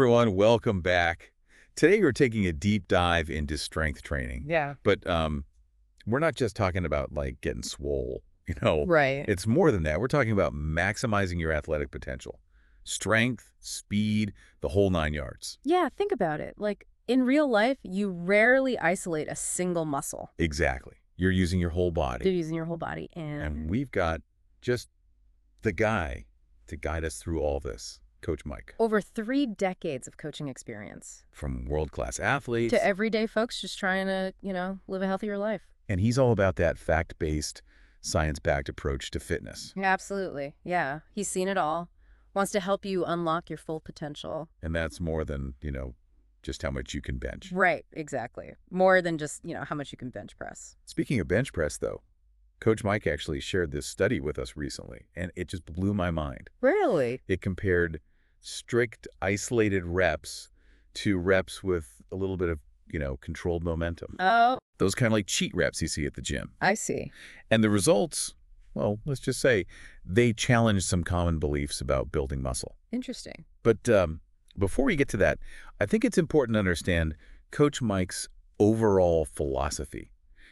Everyone, welcome back. Today we're taking a deep dive into strength training. Yeah. But we're not just talking about like getting swole, Right. It's more than that. We're talking about maximizing your athletic potential. Strength, speed, the whole 9 yards. Yeah, think about it. Like, in real life, you rarely isolate a single muscle. Exactly. You're using your whole You're body. using your whole body. And we've got just the guy to guide us through all this, Coach Mike. Over 3 decades of coaching experience. From world-class athletes. To everyday folks just trying to, live a healthier life. And he's all about that fact-based, science-backed approach to fitness. Yeah, absolutely. Yeah. He's seen it all. Wants to help you unlock your full potential. And that's more than, just how much you can bench. Right. Exactly. More than just, how much you can bench press. Speaking of bench press, though, Coach Mike actually shared this study with us recently, and it just blew my mind. Really? It compared strict, isolated reps to reps with a little bit of, controlled momentum. Oh, Those kind of like cheat reps you see at the gym. I see. And the results, well, let's just say they challenged some common beliefs about building muscle. Interesting. But before we get to that, I think it's important to understand Coach Mike's overall philosophy.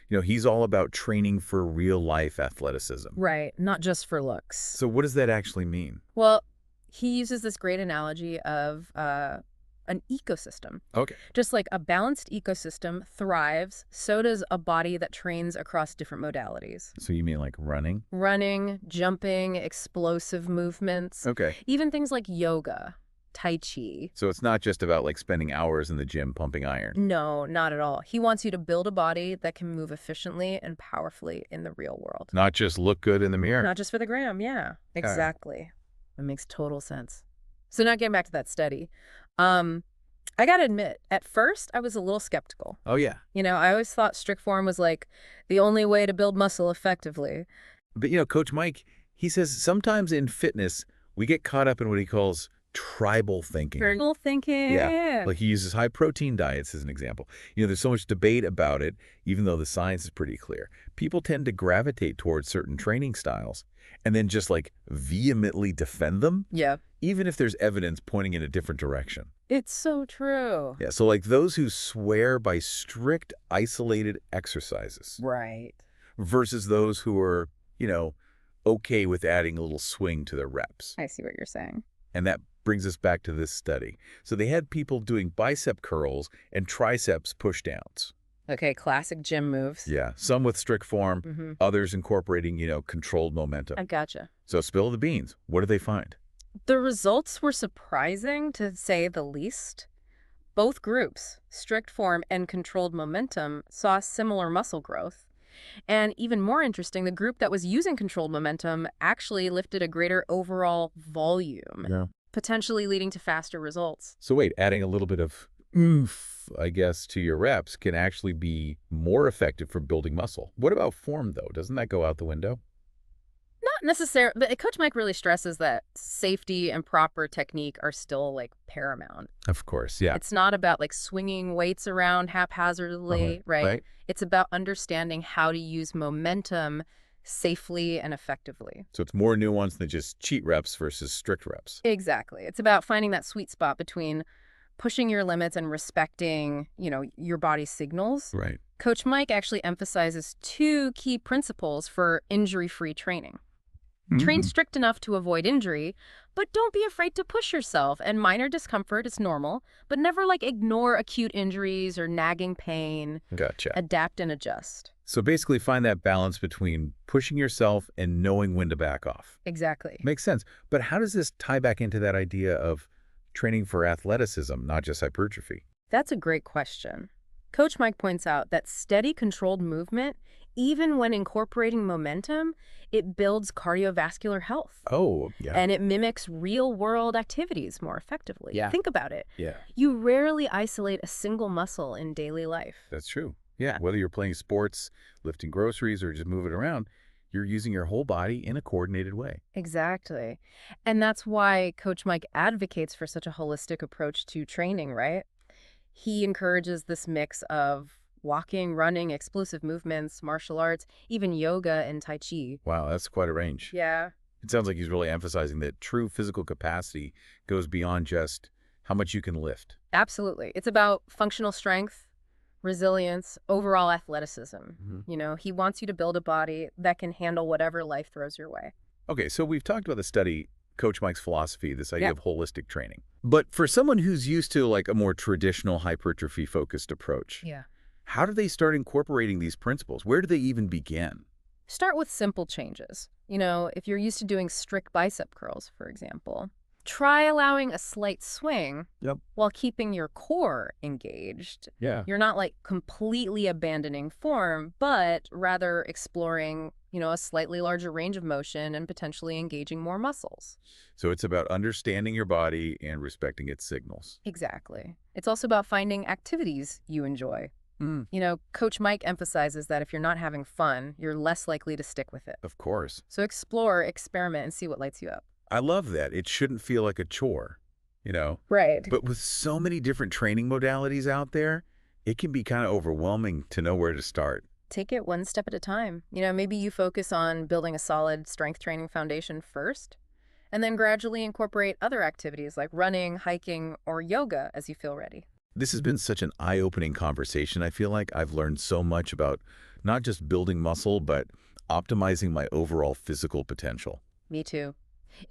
He's all about training for real-life athleticism. Right. Not just for looks. So what does that actually mean? Well, he uses this great analogy of an ecosystem. Okay. Just like a balanced ecosystem thrives, so does a body that trains across different modalities. So you mean like running? Running, jumping, explosive movements. Okay. Even things like yoga, tai chi. So it's not just about like spending hours in the gym pumping iron. No, not at all. He wants you to build a body that can move efficiently and powerfully in the real world. Not just look good in the mirror. Not just for the gram, yeah. Exactly. It makes total sense. So now getting back to that study. I gotta admit, at first I was a little skeptical. Oh, yeah. I always thought strict form was like the only way to build muscle effectively. But, Coach Mike, he says sometimes in fitness, we get caught up in what he calls tribal thinking. Tribal thinking. Yeah. Like he uses high protein diets as an example. There's so much debate about it, even though the science is pretty clear. People tend to gravitate towards certain training styles and then just like vehemently defend them. Yeah. Even if there's evidence pointing in a different direction. It's so true. Yeah, so like those who swear by strict, isolated exercises. Right. Versus those who are, okay with adding a little swing to their reps. I see what you're saying. And that brings us back to this study. So they had people doing bicep curls and triceps pushdowns. Okay, classic gym moves. Yeah, some with strict form, others incorporating, controlled momentum. I gotcha. So spill the beans. What did they find? The results were surprising, to say the least. Both groups, strict form and controlled momentum, saw similar muscle growth. And even more interesting, the group that was using controlled momentum actually lifted a greater overall volume, potentially leading to faster results. So wait, adding a little bit of oomph, I guess, to your reps can actually be more effective for building muscle. What about form, though? Doesn't that go out the window? Not necessarily, but Coach Mike really stresses that safety and proper technique are still like paramount. Of course, yeah. It's not about like swinging weights around haphazardly, right? It's about understanding how to use momentum safely and effectively. So it's more nuanced than just cheat reps versus strict reps. Exactly. It's about finding that sweet spot between pushing your limits and respecting, your body's signals. Right. Coach Mike actually emphasizes 2 key principles for injury-free training. Train strict enough to avoid injury, but don't be afraid to push yourself. And minor discomfort is normal, but never ignore acute injuries or nagging pain. Gotcha. Adapt and adjust. So basically find that balance between pushing yourself and knowing when to back off. Exactly. Makes sense. But how does this tie back into that idea of training for athleticism, not just hypertrophy? That's a great question. Coach Mike points out that steady, controlled movement, even when incorporating momentum, it builds cardiovascular health. Oh, yeah. And it mimics real-world activities more effectively. Yeah. Think about it. Yeah. You rarely isolate a single muscle in daily life. That's true. Yeah. Whether you're playing sports, lifting groceries, or just moving around, you're using your whole body in a coordinated way. Exactly. And that's why Coach Mike advocates for such a holistic approach to training, right? He encourages this mix of walking, running, explosive movements, martial arts, even yoga and tai chi. Wow, that's quite a range. Yeah. It sounds like he's really emphasizing that true physical capacity goes beyond just how much you can lift. Absolutely. It's about functional strength, resilience, overall athleticism. Mhm. He wants you to build a body that can handle whatever life throws your way. Okay, so we've talked about the study, Coach Mike's philosophy, this idea Yeah. of holistic training. But for someone who's used to like a more traditional hypertrophy-focused approach, Yeah. how do they start incorporating these principles? Where do they even begin? Start with simple changes. If you're used to doing strict bicep curls, for example, try allowing a slight swing Yep. while keeping your core engaged. Yeah. You're not like completely abandoning form, but rather exploring, a slightly larger range of motion and potentially engaging more muscles. So it's about understanding your body and respecting its signals. Exactly. It's also about finding activities you enjoy. Mm. Coach Mike emphasizes that if you're not having fun, you're less likely to stick with it. Of course. So explore, experiment, and see what lights you up. I love that. It shouldn't feel like a chore, you know? Right. But with so many different training modalities out there, it can be kind of overwhelming to know where to start. Take it one step at a time. Maybe you focus on building a solid strength training foundation first, and then gradually incorporate other activities like running, hiking, or yoga as you feel ready. This has been such an eye-opening conversation. I feel like I've learned so much about not just building muscle, but optimizing my overall physical potential. Me too.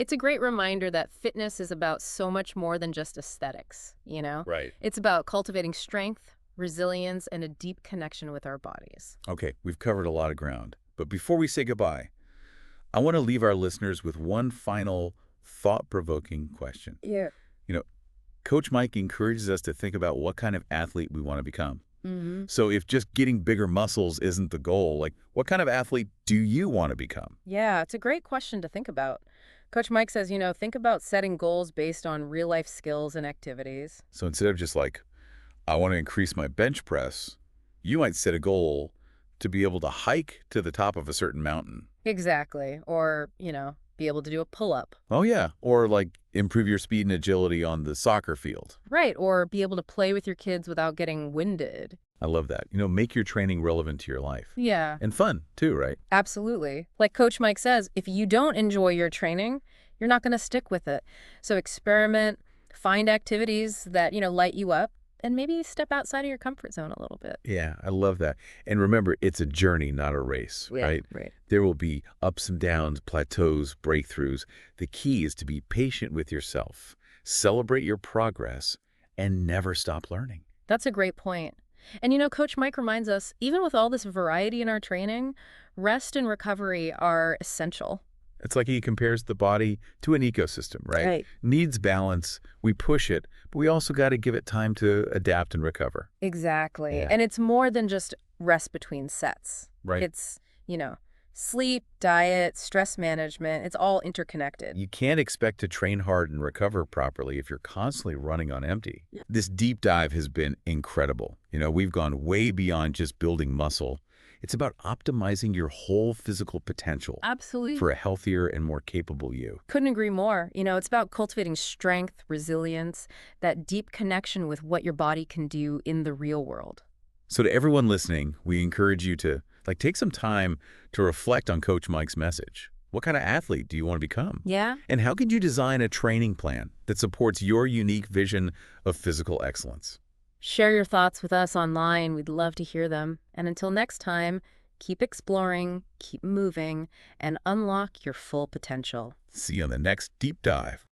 It's a great reminder that fitness is about so much more than just aesthetics. Right. It's about cultivating strength, resilience, and a deep connection with our bodies. Okay, we've covered a lot of ground. But before we say goodbye, I want to leave our listeners with one final thought-provoking question. Yeah. You know, Coach Mike encourages us to think about what kind of athlete we want to become. Mm-hmm. So if just getting bigger muscles isn't the goal, like what kind of athlete do you want to become? Yeah, it's a great question to think about. Coach Mike says, think about setting goals based on real-life skills and activities. So instead of just like, I want to increase my bench press, you might set a goal to be able to hike to the top of a certain mountain. Exactly. Or, be able to do a pull-up. Oh, yeah. Or like improve your speed and agility on the soccer field. Right. Or be able to play with your kids without getting winded. I love that. Make your training relevant to your life. Yeah, And fun, too, right? absolutely. Like Coach Mike says, if you don't enjoy your training, you're not going to stick with it. So experiment, find activities that, light you up, and maybe step outside of your comfort zone a little bit. Yeah, I love that. And remember, it's a journey, not a race, right? Right. There will be ups and downs, plateaus, breakthroughs. The key is to be patient with yourself, celebrate your progress, and never stop learning. That's a great point. And Coach Mike reminds us, even with all this variety in our training, rest and recovery are essential. It's like he compares the body to an ecosystem, right? Right. Needs balance. We push it, but we also got to give it time to adapt and recover. Exactly. Yeah. And it's more than just rest between sets. Right. It's, sleep, diet, stress management. It's all interconnected. You can't expect to train hard and recover properly if you're constantly running on empty. This deep dive has been incredible. We've gone way beyond just building muscle. It's about optimizing your whole physical potential Absolutely. for a healthier and more capable you. Couldn't agree more. It's about cultivating strength, resilience, that deep connection with what your body can do in the real world. So to everyone listening, we encourage you to take some time to reflect on Coach Mike's message. What kind of athlete do you want to become? Yeah? And how can you design a training plan that supports your unique vision of physical excellence? Share your thoughts with us online. We'd love to hear them. And until next time, keep exploring, keep moving, and unlock your full potential. See you on the next deep dive.